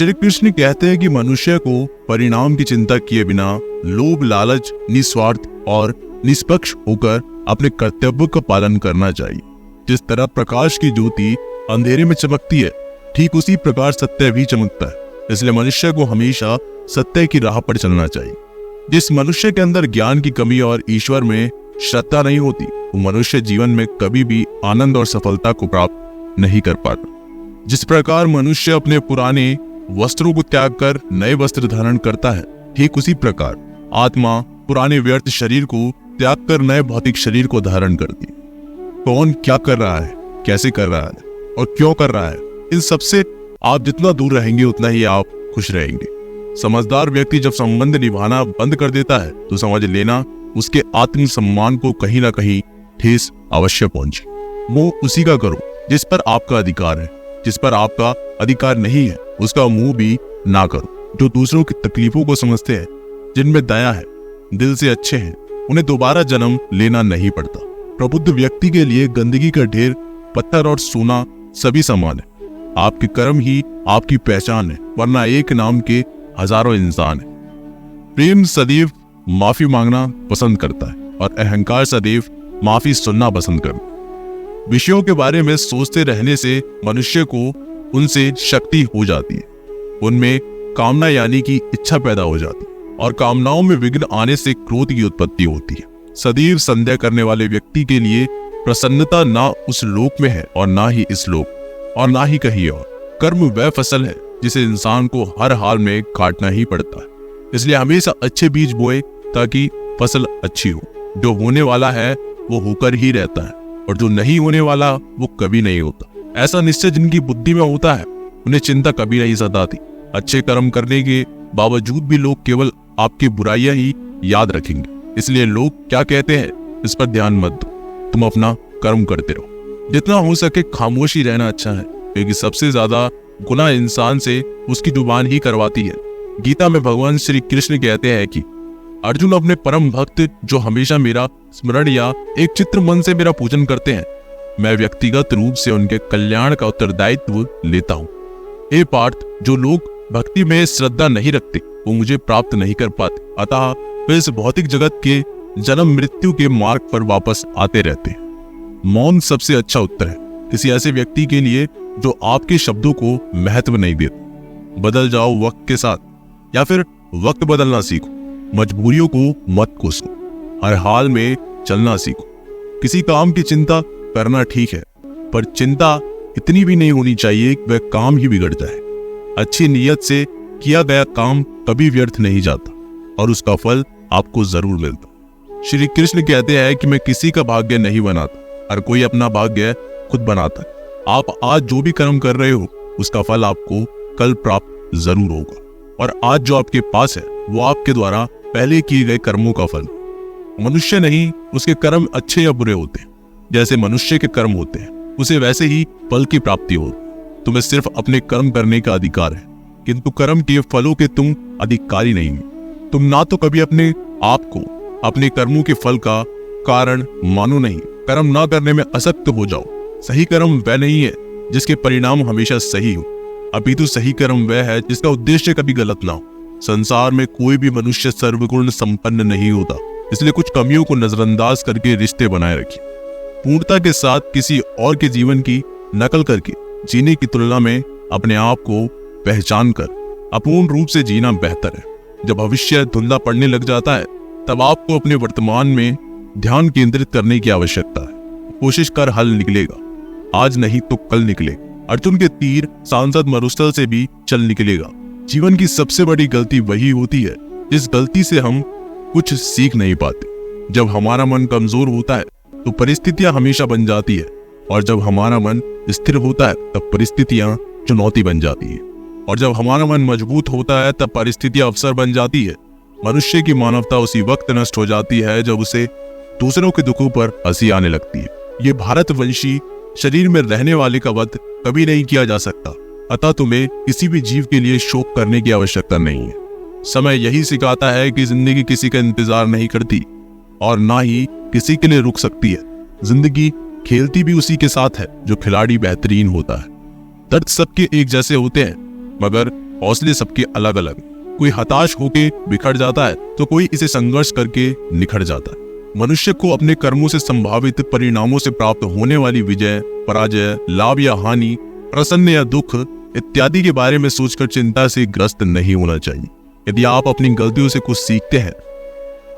श्री कृष्ण कहते हैं कि मनुष्य को परिणाम की चिंता किए बिना लोभ, लालच, निस्वार्थ और निष्पक्ष होकर अपने कर्तव्य का पालन करना चाहिए। जिस तरह प्रकाश की ज्योति अंधेरे में चमकती है, ठीक उसी प्रकार सत्य भी चमकता है। इसलिए मनुष्य को हमेशा सत्य की राह पर चलना चाहिए। जिस मनुष्य के अंदर ज्ञान की कमी और ईश्वर में श्रद्धा नहीं होती, वो मनुष्य जीवन में कभी भी आनंद और सफलता को प्राप्त नहीं कर पाता। जिस प्रकार मनुष्य अपने पुराने वस्त्रों को त्याग कर नए वस्त्र धारण करता है, ठीक उसी प्रकार आत्मा पुराने व्यर्थ शरीर को त्याग कर नए भौतिक शरीर को धारण करती है। कौन क्या कर रहा है, कैसे कर रहा है और क्यों कर रहा है, इन सबसे आप जितना दूर रहेंगे उतना ही आप खुश रहेंगे। समझदार व्यक्ति जब संबंध निभाना बंद कर देता है तो समझ लेना उसके आत्म सम्मान को कहीं ना कहीं ठेस अवश्य पहुंचे। वो उसी का करो जिस पर आपका अधिकार है। जिस पर आपका अधिकार नहीं है उसका मुंह भी ना करो। जो दूसरों की तकलीफों को समझते हैं, जिनमें दया है, दिल से अच्छे हैं, उन्हें दोबारा जन्म लेना नहीं पड़ता। प्रबुद्ध व्यक्ति के लिए गंदगी का ढेर, पत्थर और सोना सभी समान है। आपके कर्म ही आपकी पहचान है, वरना एक नाम के हजारों इंसान है। प्रेम सदैव माफी मांगना पसंद करता है और अहंकार सदैव माफी सुनना पसंद करता है। विषयों के बारे में सोचते रहने से मनुष्य को उनसे शक्ति हो जाती है। उनमें कामना यानी कि इच्छा पैदा हो जाती है और कामनाओं में विघ्न आने से क्रोध की उत्पत्ति होती है। सदैव संदेह करने वाले व्यक्ति के लिए प्रसन्नता ना उस लोक में है और ना ही इस लोक और ना ही कहीं और। कर्म वह फसल है जिसे इंसान को हर हाल में काटना ही पड़ता है। इसलिए हमेशा अच्छे बीज बोए ताकि फसल अच्छी हो। जो होने वाला है वो होकर ही रहता है और जो नहीं होने वाला वो कभी नहीं होता। ऐसा निश्चय जिनकी बुद्धि में होता है उन्हें चिंता कभी नहीं सताती। अच्छे कर्म करने के बावजूद भी लोग केवल आपकी बुराइयां ही याद रखेंगे। इसलिए लोग क्या कहते हैं इस पर ध्यान मत दो, तुम अपना कर्म करते रहो। जितना हो सके खामोशी रहना अच्छा है, क्योंकि सबसे ज्यादा गुनाह इंसान से उसकी जुबान ही करवाती है। गीता में भगवान श्री कृष्ण कहते हैं कि अर्जुन, अपने परम भक्त जो हमेशा मेरा स्मरण या एक चित्र मन से मेरा पूजन करते हैं, मैं व्यक्तिगत रूप से उनके कल्याण का उत्तरदायित्व लेता हूँ। हे पार्थ, जो लोग भक्ति में श्रद्धा नहीं रखते वो मुझे प्राप्त नहीं कर पाते, अतः वे इस भौतिक जगत के जन्म मृत्यु के मार्ग पर वापस आते रहते हैं। मौन सबसे अच्छा उत्तर है किसी ऐसे व्यक्ति के लिए जो आपके शब्दों को महत्व नहीं देता। बदल जाओ वक्त के साथ, या फिर वक्त बदलना सीखो। मजबूरियों को मत कोसो, हर हाल में चलना सीखो। किसी काम की चिंता करना ठीक है, पर चिंता इतनी भी नहीं होनी चाहिए कि वह काम ही बिगड़ जाए। अच्छी नीयत से किया गया काम कभी व्यर्थ नहीं जाता और उसका फल आपको जरूर मिलता। श्री कृष्ण कहते हैं कि मैं किसी का भाग्य नहीं बनाता, हर कोई अपना भाग्य खुद बनाता है। आप आज जो भी कर्म कर रहे हो उसका फल आपको कल प्राप्त जरूर होगा, और आज जो आपके पास है वो आपके द्वारा पहले किए गए कर्मों का फल। मनुष्य नहीं, उसके कर्म अच्छे या बुरे होते हैं। जैसे मनुष्य के कर्म होते हैं उसे वैसे ही फल की प्राप्ति हो। तुम्हें सिर्फ अपने कर्म करने का अधिकार है, किंतु कर्म के फलों के तुम अधिकारी नहीं हो। तुम ना तो कभी अपने आप को अपने कर्मों के फल का कारण मानो नहीं। कर्म ना करने में असक्त हो जाओ। सही कर्म वह नहीं है जिसके परिणाम हमेशा सही हो, अपितु सही कर्म वह है जिसका उद्देश्य कभी गलत ना हो। संसार में कोई भी मनुष्य सर्वगुण संपन्न नहीं होता, इसलिए कुछ कमियों को नजरअंदाज करके रिश्ते बनाए रखिए। पूर्णता के साथ किसी और के जीवन की नकल करके जीने की तुलना में अपने आप को पहचान कर अपूर्ण रूप से जीना बेहतर है। जब भविष्य धुंधला पड़ने लग जाता है तब आपको अपने वर्तमान में ध्यान केंद्रित करने की आवश्यकता है। कोशिश कर हल निकलेगा, आज नहीं तो कल निकलेगा। अर्जुन के तीर सांसद मरुस्थल से भी चल निकलेगा। जीवन की सबसे बड़ी गलती वही होती है जिस गलती से हम कुछ सीख नहीं पाते। जब हमारा मन कमजोर होता है तो परिस्थितियां हमेशा बन जाती है, और जब हमारा मन स्थिर होता है तब परिस्थितियां चुनौती बन जाती है, और जब हमारा मन मजबूत होता है तब परिस्थितियां अवसर बन जाती है। मनुष्य की मानवता उसी वक्त नष्ट हो जाती है जब उसे दूसरों के दुखों पर हंसी आने लगती है। ये भारतवंशी शरीर में रहने वाले का वध कभी नहीं किया जा सकता, अतः तुम्हें किसी भी जीव के लिए शोक करने की आवश्यकता नहीं है। समय यही सिखाता है कि जिंदगी किसी का इंतजार नहीं करती और ना ही किसी के लिए रुक सकती है। जिंदगी खेलती भी उसी के साथ है जो खिलाड़ी बेहतरीन होता है। दर्द सबके एक जैसे होते हैं, मगर हौसले सबके अलग अलग। कोई हताश होके बिखर जाता है तो कोई इसे संघर्ष करके निखर जाता है। मनुष्य को अपने कर्मों से संभावित परिणामों से प्राप्त होने वाली विजय, पराजय, लाभ या हानि, प्रसन्न या दुख इत्यादि के बारे में सोचकर चिंता से ग्रस्त नहीं होना चाहिए। यदि आप अपनी गलतियों से कुछ सीखते हैं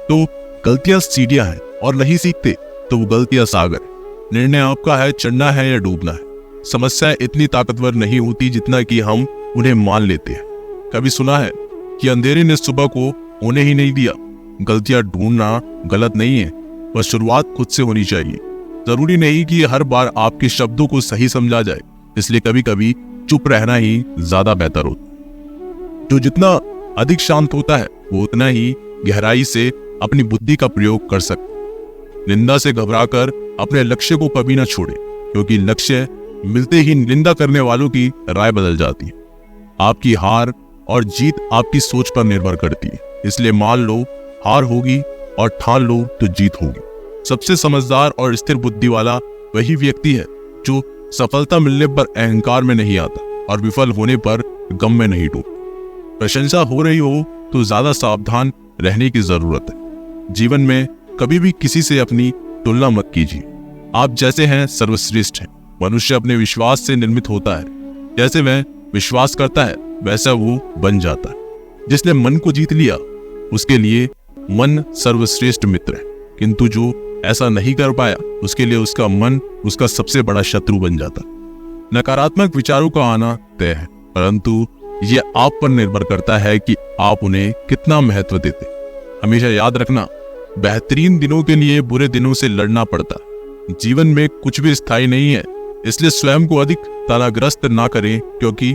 तो गलतियां सीढ़ियां हैं, और नहीं सीखते तो वो गलतियां सागर है। निर्णय आपका है, चढ़ना है या डूबना है। समस्याएं इतनी ताकतवर नहीं होती जितना कि हम उन्हें मान लेते हैं। कभी सुना है कि अंधेरे ने सुबह को होने ही नहीं दिया। गलतियां ढूंढना गलत नहीं है, पर शुरुआत खुद से होनी चाहिए। जरूरी नहीं कि हर बार आपके शब्दों को सही समझा जाए, इसलिए कभी कभी चुप रहना ही ज्यादा बेहतर होता है। जो जितना अधिक शांत होता है वो उतना ही गहराई से अपनी बुद्धि का प्रयोग कर सकता है। निंदा से घबराकर अपने लक्ष्य को कभी ना छोड़े, क्योंकि लक्ष्य मिलते ही निंदा करने वालों की राय बदल जाती है। आपकी हार और जीत आपकी सोच पर निर्भर करती है, इसलिए मान लो हार होगी और ठान लो तो जीत होगी। सबसे समझदार और स्थिर बुद्धि वाला वही व्यक्ति है जो सफलता मिलने पर अहंकार में नहीं आता और विफल होने पर गम में नहीं डूबता। प्रशंसा हो रही हो तो ज्यादा सावधान रहने की जरूरत है। जीवन में कभी भी किसी से अपनी तुलना मत कीजिए। आप जैसे हैं सर्वश्रेष्ठ हैं। मनुष्य अपने विश्वास से निर्मित होता है। जैसे वह विश्वास करता है वैसा वो बन जाता है। जिसने मन को जीत लिया उसके लिए मन सर्वश्रेष्ठ मित्र है, किंतु जो ऐसा नहीं कर पाया उसके लिए उसका मन उसका सबसे बड़ा शत्रु बन जाता। नकारात्मक विचारों का आना तय है, परंतु ये आप पर निर्भर करता है कि आप उन्हें कितना महत्व देते। हमेशा याद रखना, बेहतरीन दिनों के लिए बुरे दिनों से लड़ना पड़ता। जीवन में कुछ भी स्थायी नहीं है, इसलिए स्वयं को अधिक तनावग्रस्त ना करें, क्योंकि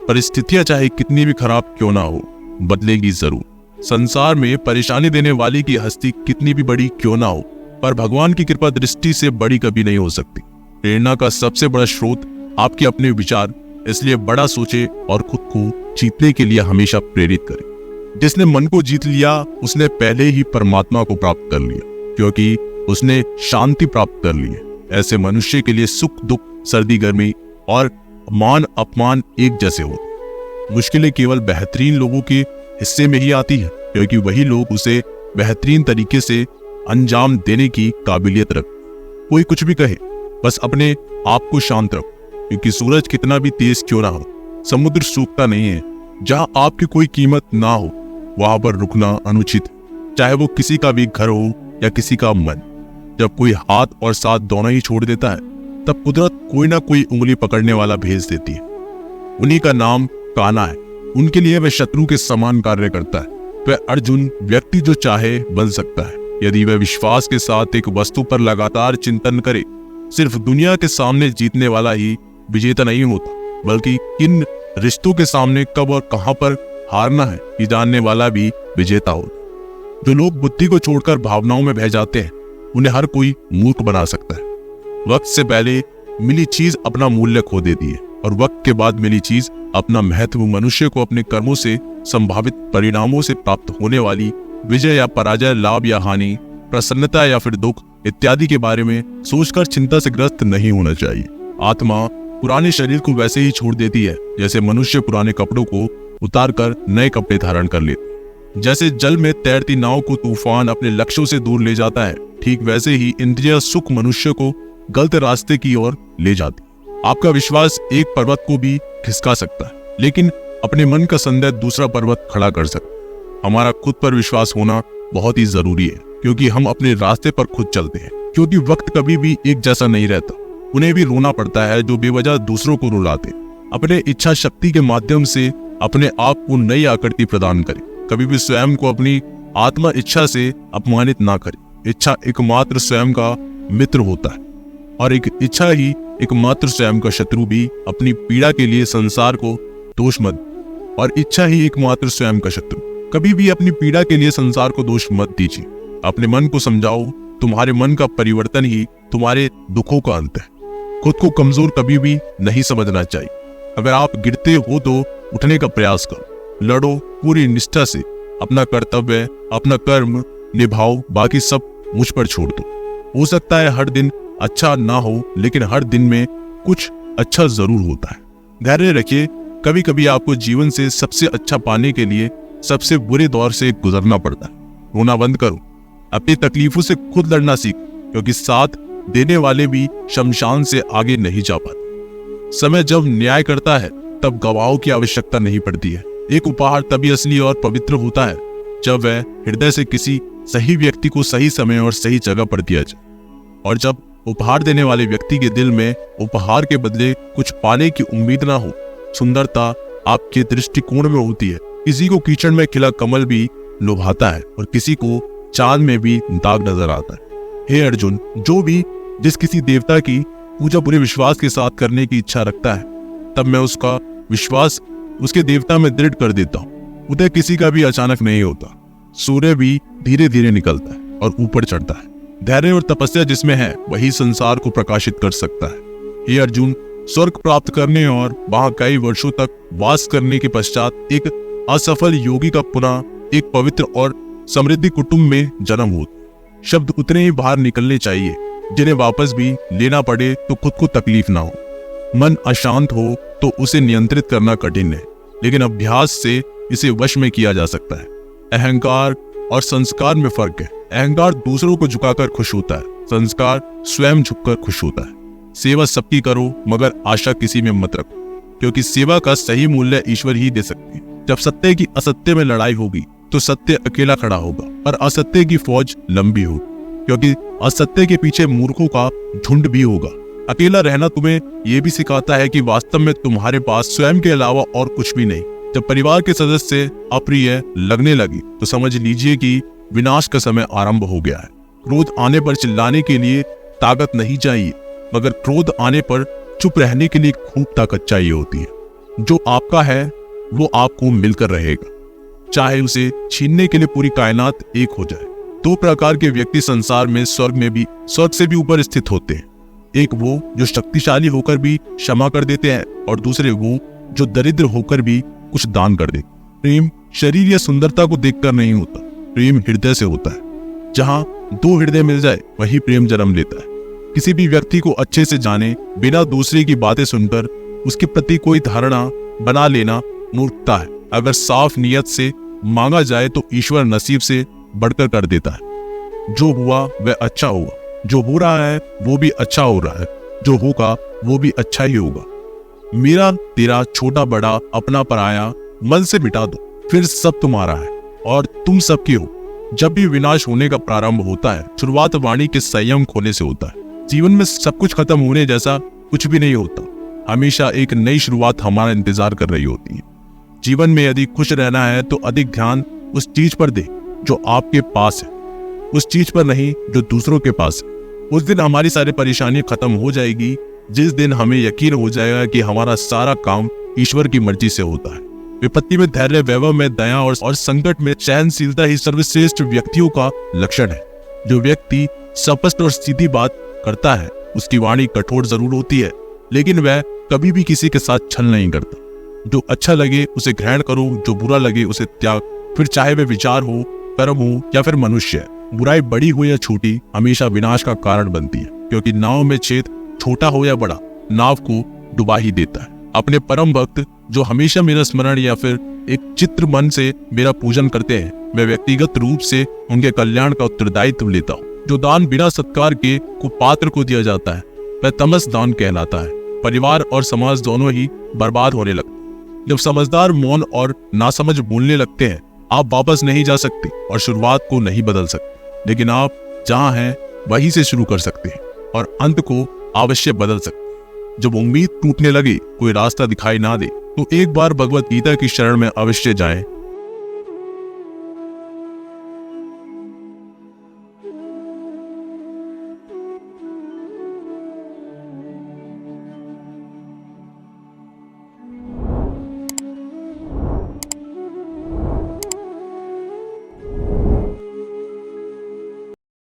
परिस्थितियां चाहे कितनी भी खराब क्यों ना हो बदलेगी जरूर। संसार में परेशानी देने वाली की हस्ती कितनी भी बड़ी क्यों ना हो, पर भगवान की कृपा दृष्टि से बड़ी कभी नहीं हो सकती। प्रेरणा का सबसे बड़ा स्रोत आपके अपने विचार, इसलिए बड़ा सोचे और खुद को जीतने के लिए हमेशा प्रेरित करें। जिसने मन को जीत लिया उसने पहले ही परमात्मा को प्राप्त कर लिया, क्योंकि उसने शांति प्राप्त कर ली है। ऐसे मनुष्य के लिए सुख दुख, सर्दी गर्मी और मान अपमान एक जैसे होते। मुश्किलें केवल बेहतरीन लोगों के हिस्से में ही आती है, क्योंकि वही लोग उसे बेहतरीन तरीके से अंजाम देने की काबिलियत रखते। कोई कुछ भी कहे, बस अपने आप को शांत रखो, क्योंकि सूरज कितना भी तेज क्यों ना हो, समुद्र सूखता नहीं है। जहां आपकी कोई कीमत ना हो वहां पर रुकना अनुचित है, चाहे वो किसी का भी घर हो या किसी का मन। जब कोई हाथ और साथ दोनों ही छोड़ देता है तब कुदरत कोई ना कोई उंगली पकड़ने वाला भेज देती है। उन्हीं का नाम कान्हा है। उनके लिए वह शत्रु के समान कार्य करता है। वह अर्जुन व्यक्ति जो चाहे बन सकता है, यदि वह विश्वास के साथ एक वस्तु पर लगातार चिंतन करे। सिर्फ दुनिया के सामने जीतने वाला ही विजेता नहीं होता, बल्कि किन रिश्तों के सामने कब और कहां पर हारना है ये जानने वाला भी विजेता होता। जो लोग बुद्धि को छोड़कर भावनाओं में बह जाते हैं उन्हें हर कोई मूर्ख बना सकता है। वक्त से पहले मिली चीज अपना मूल्य खो देती है, और वक्त के बाद मिली चीज अपना महत्व। मनुष्य को अपने कर्मों से संभावित परिणामों से प्राप्त होने वाली विजय या पराजय, लाभ या हानि, प्रसन्नता या फिर दुख इत्यादि के बारे में सोचकर चिंता से ग्रस्त नहीं होना चाहिए। आत्मा पुराने शरीर को वैसे ही छोड़ देती है जैसे मनुष्य पुराने कपड़ों को उतारकर नए कपड़े धारण कर लेते। जैसे जल में तैरती नाव को तूफान अपने लक्ष्यों से दूर ले जाता है, ठीक वैसे ही इंद्रिय सुख मनुष्य को गलत रास्ते की ओर ले जाती। आपका विश्वास एक पर्वत को भी खिसका सकता है, लेकिन अपने मन का संदेह दूसरा पर्वत खड़ा कर सकता है। हमारा खुद पर विश्वास होना बहुत ही जरूरी है, क्योंकि हम अपने रास्ते पर खुद चलते हैं। क्योंकि वक्त कभी भी एक जैसा नहीं रहता, उन्हें भी रोना पड़ता है जो बेवजह दूसरों को रुलाते। अपने इच्छा शक्ति के माध्यम से अपने आप को नई आकृति प्रदान करें। कभी भी स्वयं को अपनी आत्मा इच्छा से अपमानित ना करें। इच्छा एकमात्र स्वयं का मित्र होता है, और एक इच्छा ही एकमात्र स्वयं का शत्रु भी। अपनी पीड़ा के लिए संसार को दोष मत, और इच्छा ही एकमात्र स्वयं का शत्रु। कभी भी अपनी पीड़ा के लिए संसार को दोष मत दीजिए। अपने मन को समझाओ, तुम्हारे मन का परिवर्तन ही तुम्हारे दुखों का अंत है। खुद को कमजोर कभी भी नहीं समझना चाहिए। अगर आप गिरते हो तो उठने का प्रयास करो। लड़ो पूरी निष्ठा से। अपना कर्तव्य, अपना कर्म निभाओ, बाकी सब मुझ पर छोड़ दो। हो सकता है हर दिन अच्छा ना हो, लेकिन हर दिन में कुछ अच्छा जरूर होता है। धैर्य रखिए, कभी कभी आपको जीवन से सबसे अच्छा पाने के लिए सबसे बुरे दौर से गुजरना पड़ता है। रोना बंद करो, अपनी तकलीफों से खुद लड़ना सीखो, क्योंकि साथ देने वाले भी शमशान से आगे नहीं जा पाते। समय जब न्याय करता है तब गवाहों की आवश्यकता नहीं पड़ती है। एक उपहार तभी असली और पवित्र होता है जब वह हृदय से किसी सही व्यक्ति को सही समय और सही जगह पर दिया जाए, और जब उपहार देने वाले व्यक्ति के दिल में उपहार के बदले कुछ पाने की उम्मीद ना हो। सुंदरता आपके दृष्टिकोण में होती है। किसी को कीचड़ में खिला कमल भी लुभाता है और किसी को चांद में भी दाग नजर आता है। हे अर्जुन, जो भी जिस किसी देवता की पूजा पूरे विश्वास के साथ करने की इच्छा रखता है, तब मैं उसका विश्वास उसके देवता में दृढ़ कर देता हूँ। उदय किसी का भी अचानक नहीं होता। सूर्य भी धीरे धीरे निकलता है और ऊपर चढ़ता है। धैर्य और तपस्या जिसमें है वही संसार को प्रकाशित कर सकता है। हे अर्जुन, स्वर्ग प्राप्त करने और वहां कई वर्षों तक वास करने के पश्चात एक असफल योगी का पुनः एक पवित्र और समृद्धि कुटुंब में जन्म होता। शब्द उतने ही बाहर निकलने चाहिए जिन्हें वापस भी लेना पड़े तो खुद को तकलीफ ना हो। मन अशांत हो तो उसे नियंत्रित करना कठिन है, लेकिन अभ्यास से इसे वश में किया जा सकता है। अहंकार और संस्कार में फर्क है। अहंकार दूसरों को झुकाकर खुश होता है, संस्कार स्वयं झुककर खुश होता है। सेवा सबकी करो, मगर आशा किसी में मत रखो, क्योंकि सेवा का सही मूल्य ईश्वर ही दे सकते हैं। जब सत्य की असत्य में लड़ाई होगी तो सत्य अकेला खड़ा होगा और असत्य की फौज लंबी होगी, क्योंकि असत्य के पीछे मूर्खों का झुंड भी होगा। अकेला रहना तुम्हें यह भी सिखाता है कि वास्तव में तुम्हारे पास स्वयं के अलावा और कुछ भी नहीं। जब परिवार के सदस्य अप्रिय लगने लगे तो समझ लीजिए कि विनाश का समय आरंभ हो गया है। क्रोध आने पर चिल्लाने के लिए ताकत नहीं चाहिए, मगर क्रोध आने पर चुप रहने के लिए खूब ताकत चाहिए होती है। जो आपका है वो आपको मिलकर रहेगा, चाहे उसे छीनने के लिए पूरी कायनात एक हो जाए। दो प्रकार के व्यक्ति संसार में स्वर्ग से भी ऊपर स्थित होते हैं। एक वो जो शक्तिशाली होकर भी क्षमा कर देते हैं, और दूसरे वो जो दरिद्र होकर भी कुछ दान कर देते। प्रेम शरीर या सुंदरता को देखकर नहीं होता, प्रेम हृदय से होता है। जहां दो हृदय मिल जाए वही प्रेम जन्म लेता है। किसी भी व्यक्ति को अच्छे से जाने बिना दूसरे की बातें सुनकर उसके प्रति कोई धारणा बना लेना मूर्खता है। अगर साफ नियत से मांगा जाए तो ईश्वर नसीब से बढ़कर कर देता है। जो हुआ वह अच्छा हुआ, जो हो रहा है वो भी अच्छा हो रहा है, जो होगा वो भी अच्छा ही होगा। मेरा तेरा छोटा बड़ा अपना पराया मन से मिटा दो, फिर सब तुम्हारा है और तुम सबके हो। जब भी विनाश होने का प्रारंभ होता है, शुरुआत वाणी के संयम खोने से होता है। जीवन में सब कुछ खत्म होने जैसा कुछ भी नहीं होता। हमेशा एक नई शुरुआत हमारा इंतजार कर रही होती है। जीवन में यदि खुश रहना है तो अधिक ध्यान उस चीज पर दे जो आपके पास है, उस चीज पर नहीं जो दूसरों के पास है। उस दिन हमारी सारी परेशानी खत्म हो जाएगी, जिस दिन हमें यकीन हो जाएगा कि हमारा सारा काम ईश्वर की मर्जी से होता है। विपत्ति में धैर्य, वैभव में दया और संकट में सहनशीलता ही सर्वश्रेष्ठ व्यक्तियों का लक्षण है। जो व्यक्ति स्पष्ट और सीधी बात करता है उसकी वाणी कठोर जरूर होती है, लेकिन वह कभी भी किसी के साथ छल नहीं करता। जो अच्छा लगे उसे ग्रहण करो, जो बुरा लगे उसे त्याग। फिर चाहे वह विचार हो, कर्म हो या फिर मनुष्य, बुराई बड़ी हो या छोटी हमेशा विनाश का कारण बनती है, क्योंकि नाव में छेद छोटा हो या बड़ा नाव को डुबा ही देता है। अपने परम भक्त जो हमेशा मेरा स्मरण या फिर एक चित्र मन से मेरा पूजन करते हैं, मैं व्यक्तिगत रूप से उनके कल्याण का उत्तरदायित्व लेता हूँ। जो दान बिना सत्कार के कुपात्र को दिया जाता है वह तमस दान कहलाता है। परिवार और समाज दोनों ही बर्बाद होने लगते हैं। जब समझदार मौन और नासमझ बोलने लगते हैं, आप वापस नहीं जा सकते और शुरुआत को नहीं बदल सकते, लेकिन आप जहां हैं वहीं से शुरू कर सकते हैं और अंत को अवश्य बदल सकते हैं। जब उम्मीद टूटने लगे, कोई रास्ता दिखाई ना दे, तो एक बार भगवत गीता की शरण में अवश्य जाएं